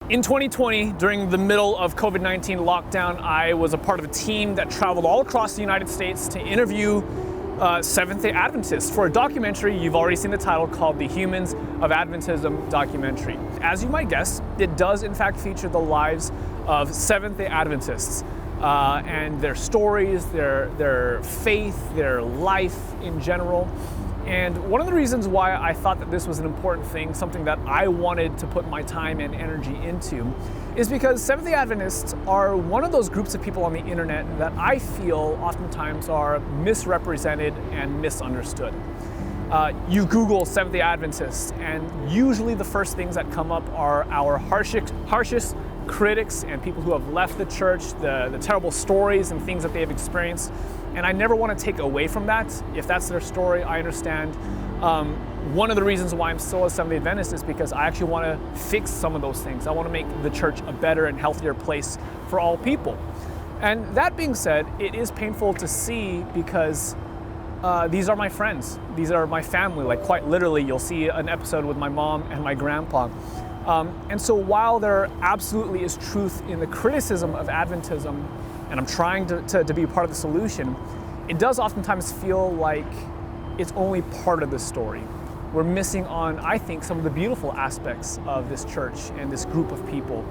In 2020, during the middle of COVID-19 lockdown, I was a part of a team that traveled all across the United States to interview Seventh-day Adventists for a documentary you've already seen the title called the Humans of Adventism documentary. As you might guess, it does in fact feature the lives of Seventh-day Adventists and their stories, their faith, their life in general. And one of the reasons why I thought that this was an important thing, something that I wanted to put my time and energy into, is because Seventh-day Adventists are one of those groups of people on the internet that I feel oftentimes are misrepresented and misunderstood. You Google Seventh-day Adventists, and usually the first things that come up are our harshest critics and people who have left the church, the terrible stories and things that they have experienced. And I never want to take away from that. If that's their story, I understand. One of the reasons why I'm still a Seventh-day Adventist is because I actually want to fix some of those things. I want to make the church a better and healthier place for all people. And that being said, it is painful to see because these are my friends. These are my family. Like quite literally, you'll see an episode with my mom and my grandpa. And so while there absolutely is truth in the criticism of Adventism, and I'm trying to be a part of the solution, it does oftentimes feel like it's only part of the story. We're missing on, I think, some of the beautiful aspects of this church and this group of people.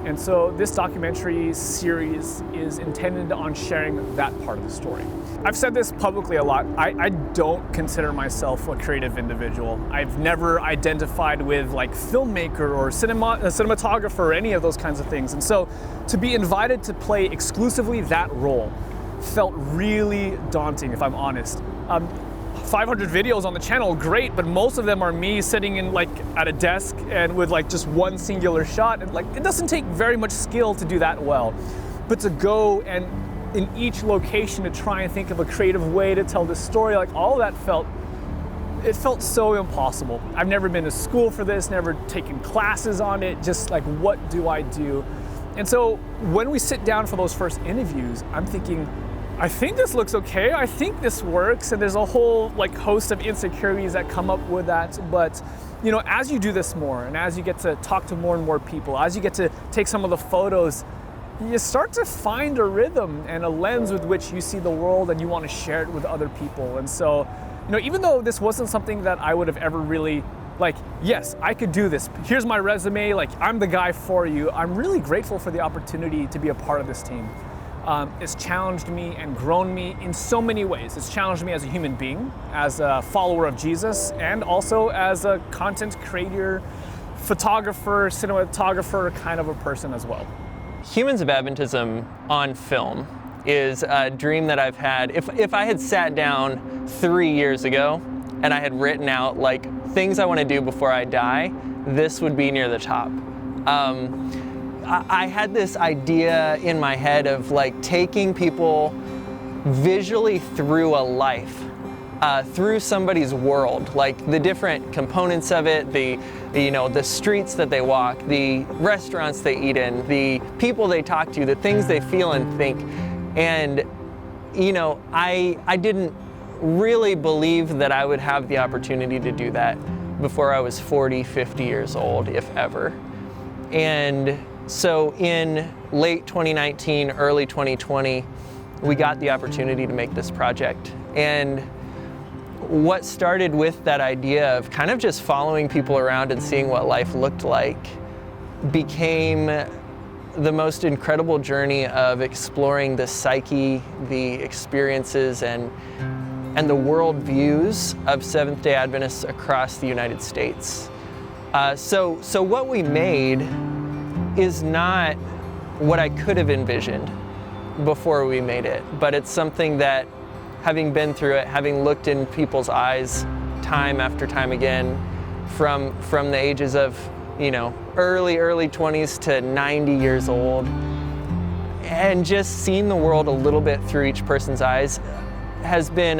And so this documentary series is intended on sharing that part of the story. I've said this publicly a lot. I don't consider myself a creative individual. I've never identified with like filmmaker or cinematographer or any of those kinds of things. And so to be invited to play exclusively that role felt really daunting, if I'm honest. 500 videos on the channel, great, but most of them are me sitting in like at a desk and with like just one singular shot, and like it doesn't take very much skill to do that well. But to go and in each location to try and think of a creative way to tell this story, like all of that felt so impossible. I've never been to school for this, never taken classes on it, just like what do I do? And so when we sit down for those first interviews, I'm thinking, I think this looks okay, I think this works, and there's a whole like host of insecurities that come up with that. But you know, as you do this more, and as you get to talk to more and more people, as you get to take some of the photos, you start to find a rhythm and a lens with which you see the world, and you want to share it with other people. And so, you know, even though this wasn't something that I would have ever really like, yes, I could do this, here's my resume, like I'm the guy for you, I'm really grateful for the opportunity to be a part of this team. It's challenged me and grown me in so many ways. It's challenged me as a human being, as a follower of Jesus, and also as a content creator, photographer, cinematographer kind of a person as well. Humans of Adventism on film is a dream that I've had. If I had sat down 3 years ago and I had written out like things I want to do before I die, this would be near the top. I had this idea in my head of like taking people visually through a life, through somebody's world, like the different components of it, the streets that they walk, the restaurants they eat in, the people they talk to, the things they feel and think. And you know, I didn't really believe that I would have the opportunity to do that before I was 40, 50 years old, if ever. And so in late 2019, early 2020, we got the opportunity to make this project. And what started with that idea of kind of just following people around and seeing what life looked like became the most incredible journey of exploring the psyche, the experiences, and the worldviews of Seventh-day Adventists across the United States. So what we made is not what I could have envisioned before we made it, but it's something that, having been through it, having looked in people's eyes time after time again, from the ages of, you know, early 20s to 90 years old, and just seeing the world a little bit through each person's eyes has been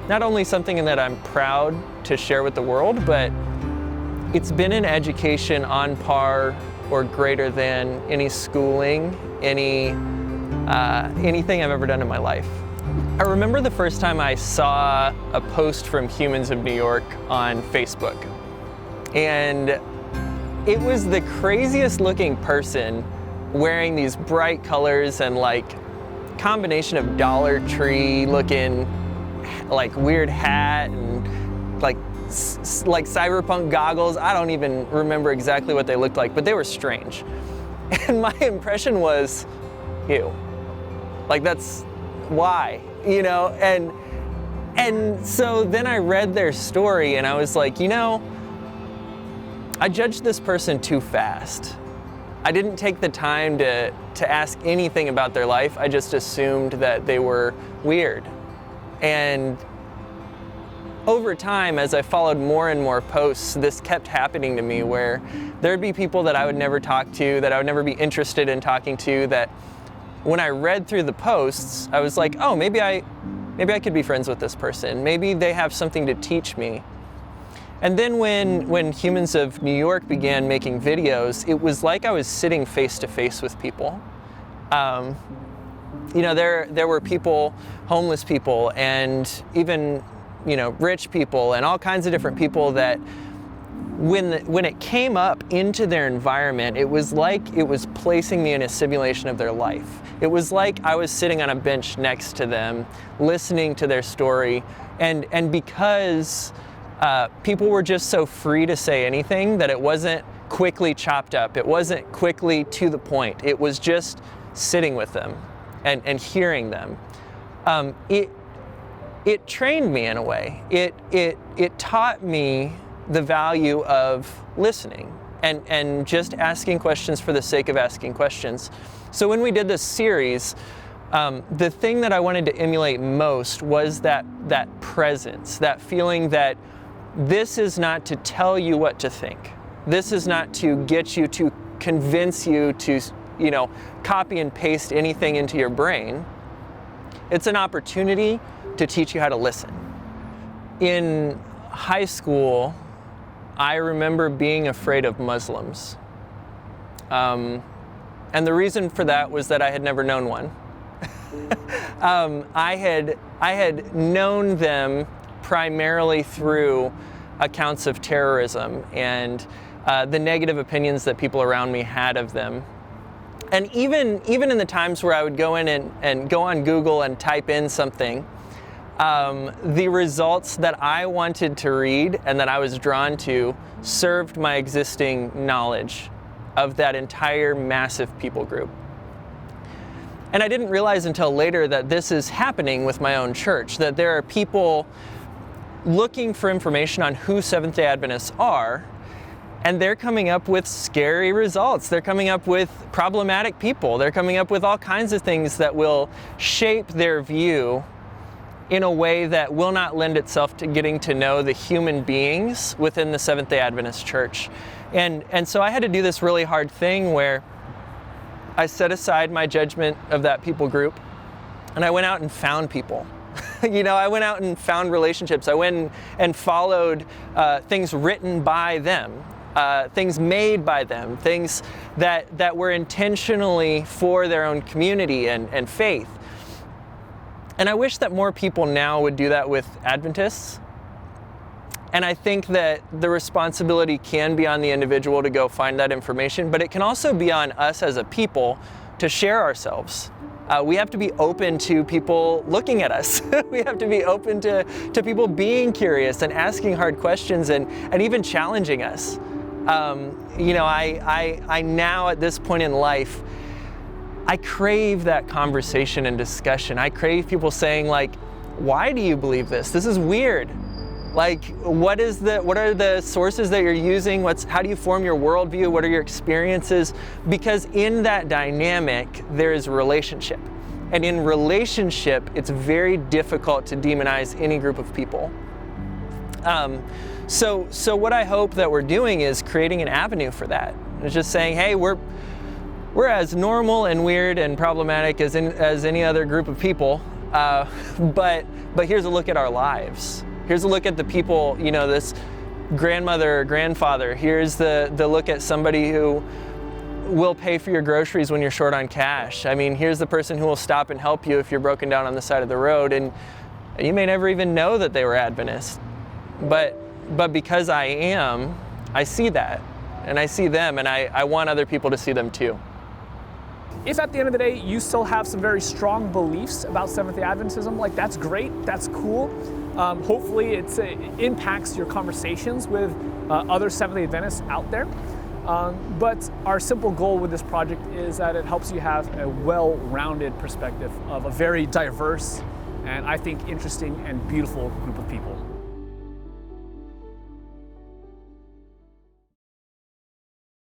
not only something that I'm proud to share with the world, but it's been an education on par or greater than any schooling, anything I've ever done in my life. I remember the first time I saw a post from Humans of New York on Facebook. And it was the craziest looking person wearing these bright colors and like combination of Dollar Tree looking like weird hat and like cyberpunk goggles. I don't even remember exactly what they looked like, but they were strange. And my impression was, ew. Like, that's why, you know? And so then I read their story and I was like, you know, I judged this person too fast. I didn't take the time to ask anything about their life. I just assumed that they were weird. And over time, as I followed more and more posts, this kept happening to me where there'd be people that I would never talk to, that I would never be interested in talking to, that when I read through the posts, I was like, oh, maybe I could be friends with this person. Maybe they have something to teach me. And then when Humans of New York began making videos, it was like I was sitting face to face with people. You know, there were people, homeless people, and even, you know, rich people, and all kinds of different people that when it came up into their environment, it was like it was placing me in a simulation of their life. It was like I was sitting on a bench next to them, listening to their story, and because people were just so free to say anything that it wasn't quickly chopped up, it wasn't quickly to the point, it was just sitting with them and hearing them. It trained me in a way. It taught me the value of listening and just asking questions for the sake of asking questions. So when we did this series, the thing that I wanted to emulate most was that presence, that feeling that this is not to tell you what to think. This is not to get you to convince you to, you know, copy and paste anything into your brain. It's an opportunity to teach you how to listen. In high school, I remember being afraid of Muslims. And the reason for that was that I had never known one. I had known them primarily through accounts of terrorism and the negative opinions that people around me had of them. And even in the times where I would go in and go on Google and type in something, the results that I wanted to read and that I was drawn to served my existing knowledge of that entire massive people group. And I didn't realize until later that this is happening with my own church, that there are people looking for information on who Seventh-day Adventists are, and they're coming up with scary results. They're coming up with problematic people. They're coming up with all kinds of things that will shape their view in a way that will not lend itself to getting to know the human beings within the Seventh-day Adventist church. And so I had to do this really hard thing where I set aside my judgment of that people group and I went out and found people. You know, I went out and found relationships. I went and followed things written by them, things made by them, things that were intentionally for their own community and faith. And I wish that more people now would do that with Adventists. And I think that the responsibility can be on the individual to go find that information, but it can also be on us as a people to share ourselves. We have to be open to people looking at us. We have to be open to people being curious and asking hard questions and even challenging us. You know, I now at this point in life, I crave that conversation and discussion. I crave people saying like, why do you believe this? This is weird. Like, what are the sources that you're using? How do you form your worldview? What are your experiences? Because in that dynamic, there is relationship. And in relationship, it's very difficult to demonize any group of people. So what I hope that we're doing is creating an avenue for that. It's just saying, hey, we're as normal and weird and problematic as any other group of people, but here's a look at our lives. Here's a look at the people, you know, this grandmother or grandfather. Here's the look at somebody who will pay for your groceries when you're short on cash. I mean, here's the person who will stop and help you if you're broken down on the side of the road, and you may never even know that they were Adventist. But because I see that. and I see them, and I want other people to see them too. If at the end of the day you still have some very strong beliefs about Seventh-day Adventism, like that's great, that's cool. Hopefully it impacts your conversations with other Seventh-day Adventists out there. But our simple goal with this project is that it helps you have a well-rounded perspective of a very diverse and I think interesting and beautiful group of people.